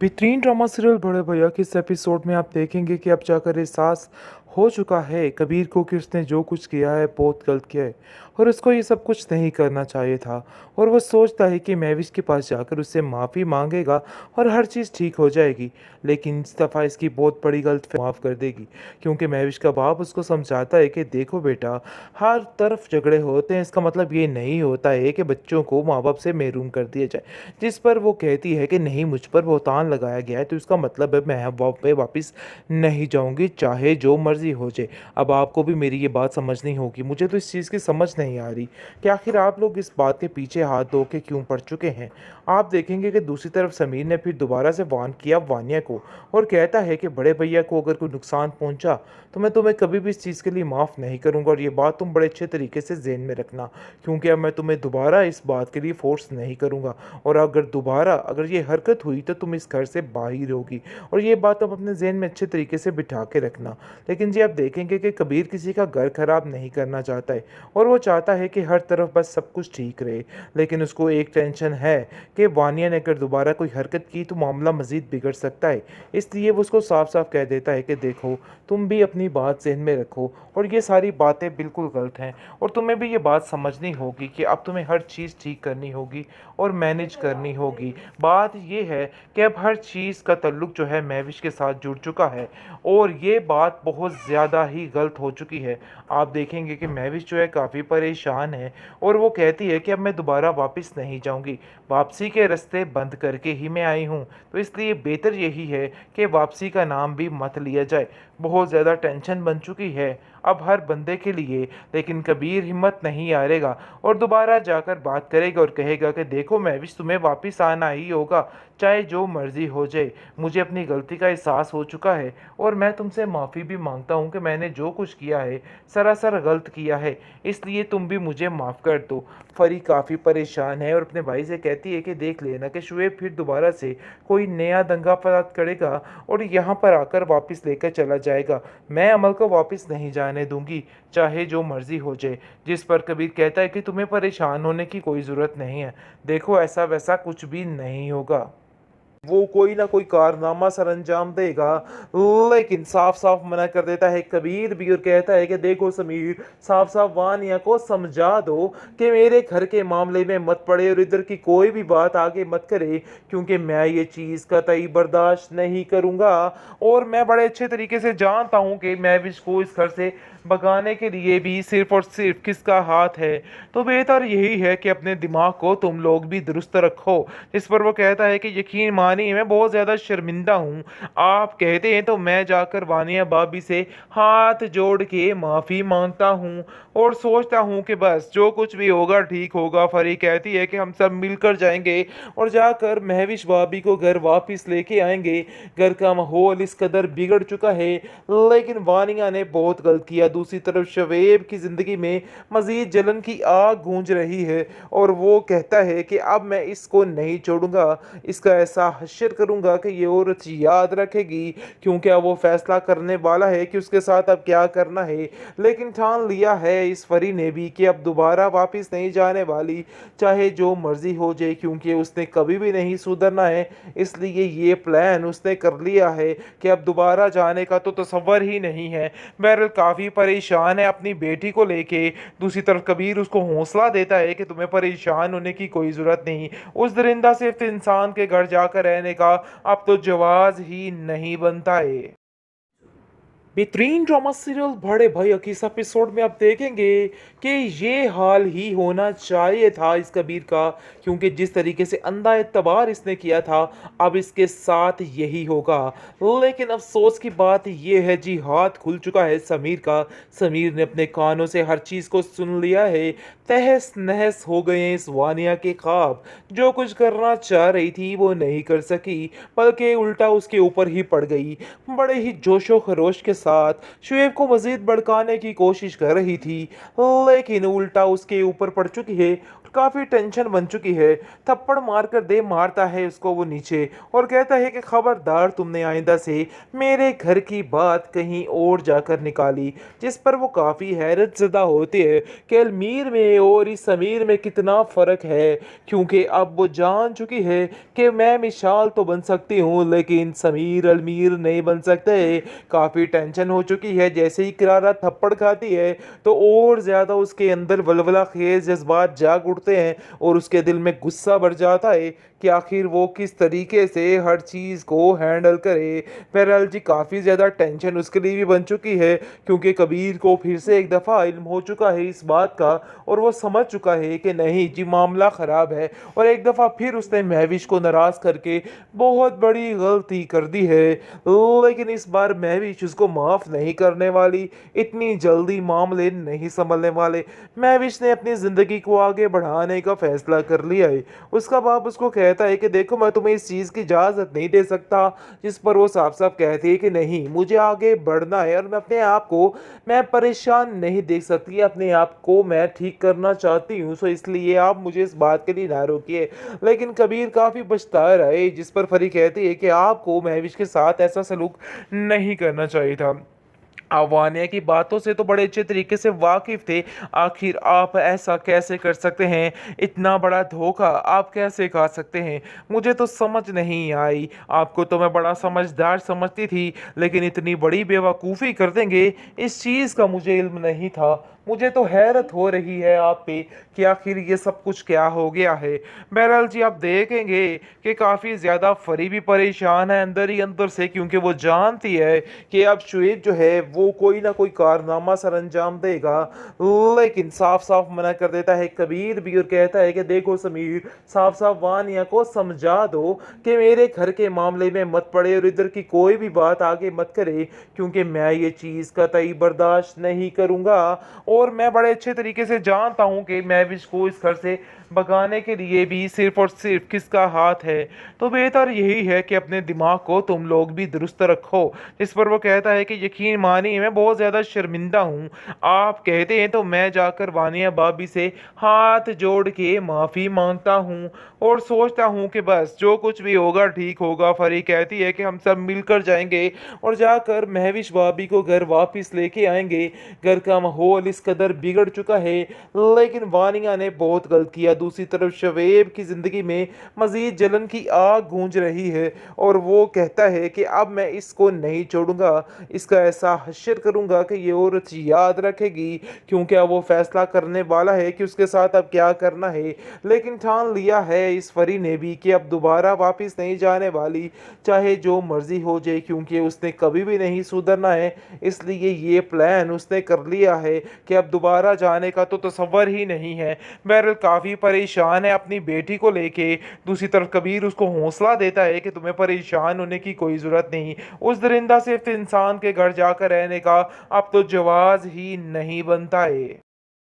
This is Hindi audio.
बेहतरीन ड्रामा सीरियल बड़े भैया के इस एपिसोड में आप देखेंगे कि अब जाकर एहसास हो चुका है कबीर को कि उसने जो कुछ किया है बहुत गलत किया है और उसको ये सब कुछ नहीं करना चाहिए था। और वो सोचता है कि महविश के पास जाकर उससे माफ़ी मांगेगा और हर चीज़ ठीक हो जाएगी। लेकिन इस दफ़ा इसकी बहुत बड़ी गलत माफ़ कर देगी, क्योंकि महविश का बाप उसको समझाता है कि देखो बेटा, हर तरफ झगड़े होते हैं, इसका मतलब ये नहीं होता है कि बच्चों को माँ बाप से महरूम कर दिया जाए। जिस पर वो कहती है कि नहीं, मुझ पर बहुतान लगाया गया है तो इसका मतलब है मैं वापस नहीं जाऊंगी, चाहे जो मर्जी हो जाए। अब आपको भी मेरी ये बात समझनी होगी, मुझे तो इस चीज़ की समझ नहीं आ रही कि आखिर आप लोग इस बात के पीछे हाथ धो के क्यों पड़ चुके हैं। आप देखेंगे कि दूसरी तरफ समीर ने फिर दोबारा से वार्न किया वानिया को और कहता है कि बड़े भैया को अगर कोई नुकसान पहुंचा तो मैं तुम्हें कभी भी इस चीज़ के लिए माफ़ नहीं करूंगा, और ये बात तुम बड़े अच्छे तरीके से ज़हन में रखना, क्योंकि अब मैं तुम्हें दोबारा इस बात के लिए फोर्स नहीं करूंगा। और अगर ये हरकत हुई तो तुम इस घर से बाहर होगी, और ये बात तुम अपने जहन में अच्छे तरीके से बिठा के रखना। लेकिन जी आप देखेंगे कि कबीर किसी का घर खराब नहीं करना चाहता है, और वो चाहता है कि हर तरफ बस सब कुछ ठीक रहे। लेकिन उसको एक टेंशन है कि वानिया ने अगर दोबारा कोई हरकत की तो मामला मज़ीद बिगड़ सकता है। इसलिए वो उसको साफ साफ कह देता है कि देखो, तुम भी अपनी बात जहन में रखो और ये सारी बातें बिल्कुल गलत हैं, और तुम्हें भी ये बात समझनी होगी कि अब तुम्हें हर चीज़ ठीक करनी होगी और मैनेज करनी होगी। बात ये है कि अब हर चीज़ का ताल्लुक जो है महविश के साथ जुड़ चुका है, और ये बात बहुत ज़्यादा ही गलत हो चुकी है। आप देखेंगे कि महविश जो है काफ़ी परेशान है, और वो कहती है कि अब मैं दोबारा वापस नहीं जाऊंगी, वापसी के रास्ते बंद करके ही मैं आई हूँ, तो इसलिए बेहतर यही है कि वापसी का नाम भी मत लिया जाए। बहुत ज़्यादा टेंशन बन चुकी है अब हर बंदे के लिए। लेकिन कबीर हिम्मत नहीं हारेगा और दोबारा जाकर बात करेगा और कहेगा कि देखो महविश, तुम्हें वापस आना ही होगा, चाहे जो मर्जी हो जाए। मुझे अपनी गलती का एहसास हो चुका है और मैं तुमसे माफ़ी भी मांगता हूँ कि मैंने जो कुछ किया है सरासर गलत किया है, इसलिए तुम भी मुझे माफ़ कर दो। फरी काफ़ी परेशान है और अपने भाई से कहती है कि देख लेना कि शुएब फिर दोबारा से कोई नया दंगा फसाद करेगा और यहाँ पर आकर वापस लेकर चला जाएगा। मैं अमल को वापस नहीं जाने दूंगी, चाहे जो मर्जी हो जाए। जिस पर कबीर कहता है कि तुम्हें परेशान होने की कोई ज़रूरत नहीं है, देखो ऐसा वैसा कुछ भी नहीं होगा, वो कोई ना कोई कारनामा सर अंजाम देगा। लेकिन साफ साफ मना कर देता है कबीर भी और कहता है कि देखो समीर, साफ साफ वानिया को समझा दो कि मेरे घर के मामले में मत पड़े और इधर की कोई भी बात आगे मत करे, क्योंकि मैं ये चीज़ कतई बर्दाश्त नहीं करूँगा। और मैं बड़े अच्छे तरीके से जानता हूँ कि महविश को इस घर से भगाने के लिए भी सिर्फ और सिर्फ किसका हाथ है। तो बेहतर यही है कि अपने दिमाग को तुम लोग भी दुरुस्त रखो। इस पर वो कहता है कि यकीन मानिए, मैं बहुत ज़्यादा शर्मिंदा हूँ। आप कहते हैं तो मैं जाकर वानिया भाभी से हाथ जोड़ के माफ़ी मांगता हूँ और सोचता हूँ कि बस जो कुछ भी होगा ठीक होगा। फरी कहती है कि हम सब मिलकर जाएंगे और जाकर महविश भाभी को घर वापस लेके आएंगे। घर का माहौल इस कदर बिगड़ चुका है, लेकिन वानिया ने बहुत गलत किया। दूसरी तरफ शवेब की ज़िंदगी में मज़ीद जलन की आग गूंज रही है, और वो कहता है कि अब मैं इसको नहीं छोड़ूंगा, इसका ऐसा हश्र करूंगा कि ये औरत याद रखेगी, क्योंकि अब वो फैसला करने वाला है कि उसके साथ अब क्या करना है। लेकिन ठान लिया है इस फरी ने भी कि अब दोबारा वापस नहीं जाने वाली, चाहे जो मर्जी हो जाए, क्योंकि उसने कभी भी नहीं सुधरना है। इसलिए ये प्लान उसने कर लिया है कि अब दोबारा जाने का तो तसव्वुर ही नहीं है। बहरहाल काफ़ी परेशान है अपनी बेटी को लेके। दूसरी तरफ कबीर उसको हौसला देता है कि तुम्हें परेशान होने की कोई ज़रूरत नहीं, उस दरिंदा सिर्फ इंसान के घर जाकर रहने का अब तो जवाज ही नहीं बनता है। बेहतरीन ड्रामा सीरियल बड़े भैया की इस एपिसोड में आप देखेंगे कि ये हाल ही होना चाहिए था इस कबीर का, क्योंकि जिस तरीके से अंधा एतबार इसने किया था अब इसके साथ यही होगा। लेकिन अफसोस की बात ये है जी, हाथ खुल चुका है समीर का। समीर ने अपने कानों से हर चीज़ को सुन लिया है। तहस नहस हो गए हैं इस वानिया के ख्वाब। जो कुछ करना चाह रही थी वो नहीं कर सकी, बल्कि उल्टा उसके ऊपर ही पड़ गई। बड़े ही जोशो खरोश के साथ शुएब को मजीद भड़काने की कोशिश कर रही थी, लेकिन उल्टा उसके ऊपर पड़ चुकी है। काफ़ी टेंशन बन चुकी है। थप्पड़ मारकर दे मारता है उसको वो नीचे और कहता है कि खबरदार तुमने आइंदा से मेरे घर की बात कहीं और जाकर निकाली। जिस पर वो काफ़ी हैरत ज़दा होती है कि अलमीर में और इस अमीर में कितना फ़र्क है, क्योंकि अब वो जान चुकी है कि मैं मिसाल तो बन सकती हूँ लेकिन समीर अलमीर नहीं बन सकते। काफ़ी टेंशन हो चुकी है, जैसे ही किरारा थप्पड़ खाती है तो और ज़्यादा उसके अंदर वलवला खेज जज्बात जाग उठते हैं और उसके दिल में गुस्सा भर जाता है कि आखिर वो किस तरीके से हर चीज़ को हैंडल करे। बहरहाल जी काफ़ी ज़्यादा टेंशन उसके लिए भी बन चुकी है, क्योंकि कबीर को फिर से एक दफ़ा इल्म हो चुका है इस बात का और वो समझ चुका है कि नहीं जी मामला ख़राब है और एक दफ़ा फिर उसने महविश को नाराज़ करके बहुत बड़ी गलती कर दी है। लेकिन इस बार महविश उसको माफ़ नहीं करने वाली, इतनी जल्दी मामले नहीं संभलने वाले। महविश ने अपनी ज़िंदगी को आगे बढ़ाने का फ़ैसला कर लिया है। उसका बाप उसको कहता है कि देखो मैं तुम्हें इस चीज़ की इजाज़त नहीं दे सकता, जिस पर वो साफ-साफ कहती है कि नहीं मुझे आगे बढ़ना है और मैं अपने आप को मैं परेशान नहीं देख सकती, अपने आप को मैं ठीक करना चाहती हूँ, सो इसलिए आप मुझे इस बात के लिए ना रोकिए। लेकिन कबीर काफ़ी पछता रहा है, जिस पर परी कहती है कि आपको महविश के साथ ऐसा सलूक नहीं करना चाहिए था। आप वानिया की बातों से तो बड़े अच्छे तरीके से वाकिफ़ थे। आखिर आप ऐसा कैसे कर सकते हैं? इतना बड़ा धोखा आप कैसे खा सकते हैं? मुझे तो समझ नहीं आई। आपको तो मैं बड़ा समझदार समझती थी, लेकिन इतनी बड़ी बेवकूफ़ी कर देंगे, इस चीज़ का मुझे इल्म नहीं था। मुझे तो हैरत हो रही है आप पे कि आखिर ये सब कुछ क्या हो गया है। बहरहाल जी आप देखेंगे कि काफ़ी ज़्यादा परी भी परेशान है अंदर ही अंदर से, क्योंकि वो जानती है कि अब शुएब जो है वो कोई ना कोई कारनामा सर अंजाम देगा। लेकिन साफ साफ मना कर देता है कबीर भी और कहता है कि देखो समीर, साफ साफ वानिया को समझा दो कि मेरे घर के मामले में मत पड़े और इधर की कोई भी बात आगे मत करे, क्योंकि मैं ये चीज़ कतई बर्दाश्त नहीं करूँगा और मैं बड़े अच्छे तरीके से जानता हूँ कि महविश को इस घर से भगाने के लिए भी सिर्फ और सिर्फ किसका हाथ है। तो बेहतर यही है कि अपने दिमाग को तुम लोग भी दुरुस्त रखो। इस पर वो कहता है कि यकीन मानिए मैं बहुत ज़्यादा शर्मिंदा हूँ। आप कहते हैं तो मैं जाकर वानिया भाभी से हाथ जोड़ के माफ़ी मांगता हूँ और सोचता हूँ कि बस जो कुछ भी होगा ठीक होगा। फरी कहती है कि हम सब मिलकर जाएंगे और जाकर महविश भाभी को घर वापस लेके आएंगे। घर का माहौल इस कदर बिगड़ चुका है, लेकिन वानिया ने बहुत गलत किया। दूसरी तरफ शवेब की ज़िंदगी में मज़ीद जलन की आग गूंज रही है और वो कहता है कि अब मैं इसको नहीं छोड़ूंगा, इसका ऐसा हश्र करूंगा कि ये औरत याद रखेगी, क्योंकि अब वो फैसला करने वाला है कि उसके साथ अब क्या करना है। लेकिन ठान लिया है इस परी ने भी कि अब दोबारा वापस नहीं जाने वाली, चाहे जो मर्जी हो जाए, क्योंकि उसने कभी भी नहीं सुधरना है। इसलिए ये प्लान उसने कर लिया है कि अब दोबारा जाने का तो तसव्वुर ही नहीं है। बहरहाल काफ़ी परेशान है अपनी बेटी को लेके। दूसरी तरफ कबीर उसको हौसला देता है कि तुम्हें परेशान होने की कोई ज़रूरत नहीं, उस दरिंदा सिर्फ इंसान के घर जाकर रहने का अब तो जवाज़ ही नहीं बनता है।